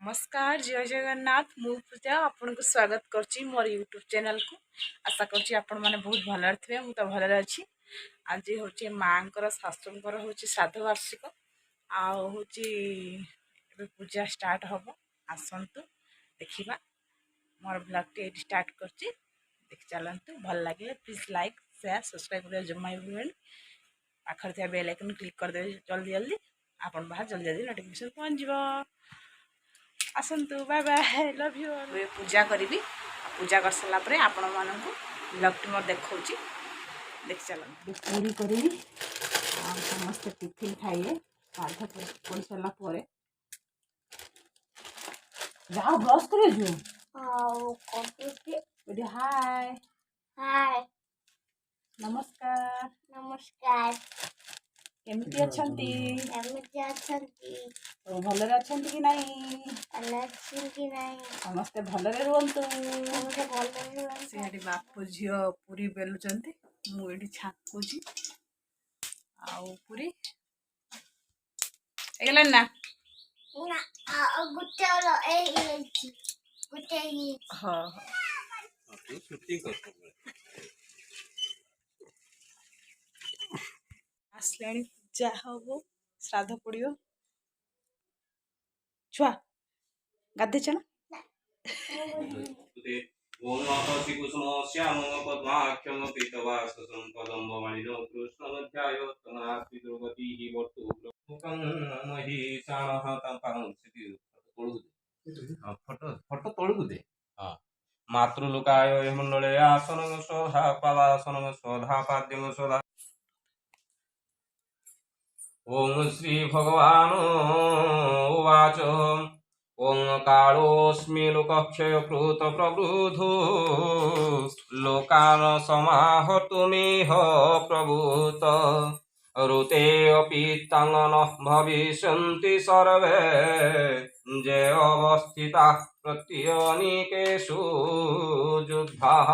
नमस्कार जय जगन्नाथ मु पूजा आपन को स्वागत करची मोर यूट्यूब चैनल को। आशा करची आपण माने बहुत भलर थे मु तो भलर अच्छी। आज होची मांकर शाशुंकर होची श्राद्ध वार्षिक आ होची एबे पूजा स्टार्ट हबो आसंतु देखिबा। मोर ब्लॉग टे स्टार्ट करची देख चलंतु भल लागे प्लीज लाइक शेयर सब्सक्राइब कर जमा इवेंट आखर थिया बेल आइकन क्लिक कर दे जल्दी जल्दी आपण बाहर जल्दी जल्दी नोटिफिकेशन पहुंच जिवो। आसंतु बाय बाय लव यू पूजा करी पूजा कर सारा पर आपण मानक ब्लॉग मोर देखा देख चल पूरी करी समस्त टिफिन खाइए पाठ पढ़ी सारा जाओ ब्रश कर हाय हाय नमस्कार नमस्कार केमिति अछंती केमिति अछंती तो भलरे अछंती कि नहीं अनछिन कि नहीं समस्ते भलरे रुहंतु समस्ते भलरे रुहंतु सेठी बापू झियो पूरी बेलुचंती मु एठी छाकुची आउ पूरी एगला ना गुटे वाला ए गुटे ही हां तू शूटिंग कर आसलाणी पूजा हबो श्राद्ध पड़ियो छुआ गाधे चना ओम नमः श्रीकृष्ण श्याम पद्माख्यम पीतवाससं पदं भवानिनो कृष्णमध्यायो तनास्ति द्रौपदी हि वर्तु मुखं महिषाणः तपं सिद्धि फोटो फोटो तोड़ू दे हां मातृलोकाय मंडले आसनं स्वधा पादासनं स्वधा पाद्यं स्वधा ओम श्री भगवान उवाच ओं कालोऽस्मि लोकक्षयकृत प्रबुधो लोकान् समाहर्तुमिह प्रभूत ऋते अपि ताङ्गनः भविष्यन्ति सर्वे जे अवस्थिताः प्रत्यनीकेषु युद्धाः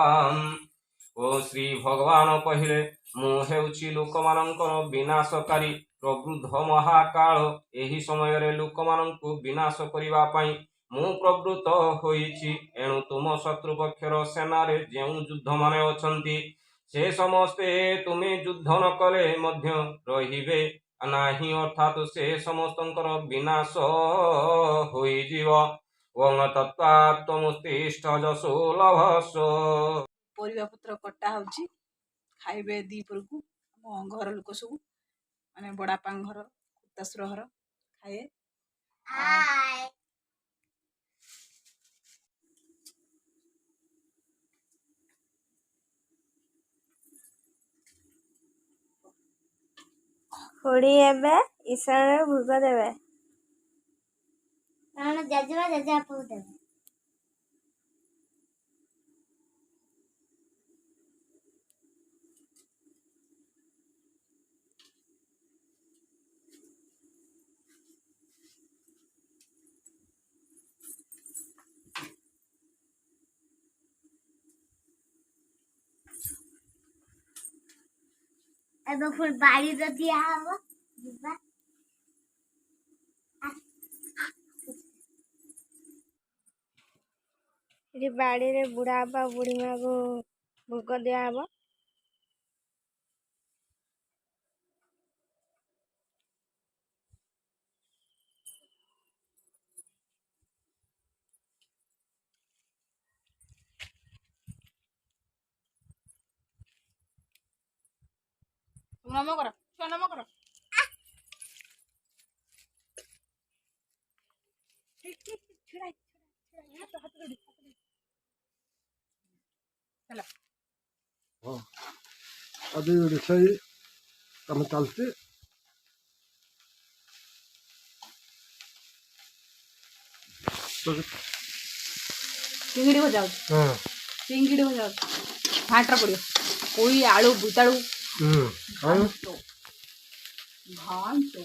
ओ श्री भगवान कहिले मु हेउछि लोकमानंकर विनाशकारी प्रबुद्ध महाकाल एही समय रे लोकमानंकु विनाश करिवा पई मु प्रवृत्त होइछि एणु तुम शत्रु पक्षर सेना रे जेउ युद्ध माने अछंती से समस्ते तुमे युद्ध न कले मध्य रहिबे नाही अर्थात से समस्तंकर विनाश होई जीव ओं तत्त्वात्मस्तिष्ठ जसो लभसो परिवा पत्र कटा होची खाइबे दीपर को मो घर लोक सब माने बड़ापा घर कुतासुर घर खाए हाय खुड़ी एबे ईश्वर भोग देबे ना जजवा जजा पु देबे एबे फुल बाड़ी द दिया हबो दिबा ये बाड़ी रे बुढ़ा बा बुढ़ी मां को भोग दिया हबो नमो करो छुआ नमो करो छुड़ा हाथ हाथ रेडी चला हाँ अभी रिक्शा कम चलते चिंगड़ी हो जाओ हाँ चिंगड़ी हो जाओ भाटर पड़ियो कोई आलू बुताड़ू हाँ घांटो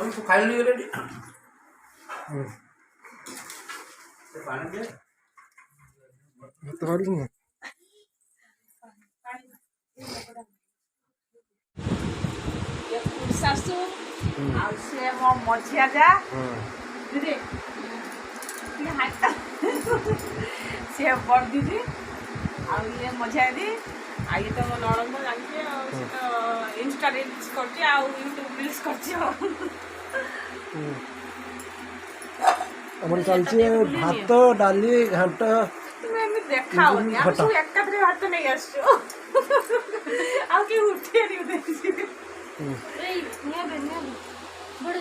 अभी तू खाई ली रेडी पानी दे ଭାତ ଖାଇଲୁ ନା ये खुद शाशु ଆଉ ସେ ମୋ ମଝିଆ ଯା ଦିଦି ଟିକେ ହାତ ସେ ବଡ଼ ଦିଦି ଆଉ ଇଏ ମଝିଆ ଦିଦି ଆଉ ଇଏ ତ ମୋ ନଣନ୍ଦ ଜାଣିଛି ଆଉ ସେ ତ ଇନଷ୍ଟା ରିଲ୍ସ କରୁଛି ଆଉ ୟୁଟ୍ୟୁବ ରିଲ୍ସ କରୁଛି ଆଉ ଆମର ଚାଲିଛି ଭାତ ଡାଲି ଘାଣ୍ଟ ତୁମେ ଏମିତି ଦେଖାଅନି ଆମେ ସବୁ ଏକାଥରେ ଭାତ ନେଇ ଆସିଛୁ ଆଉ କେହି ଉଠିଆନି ଏଇ ନିଆବେ ବଡ଼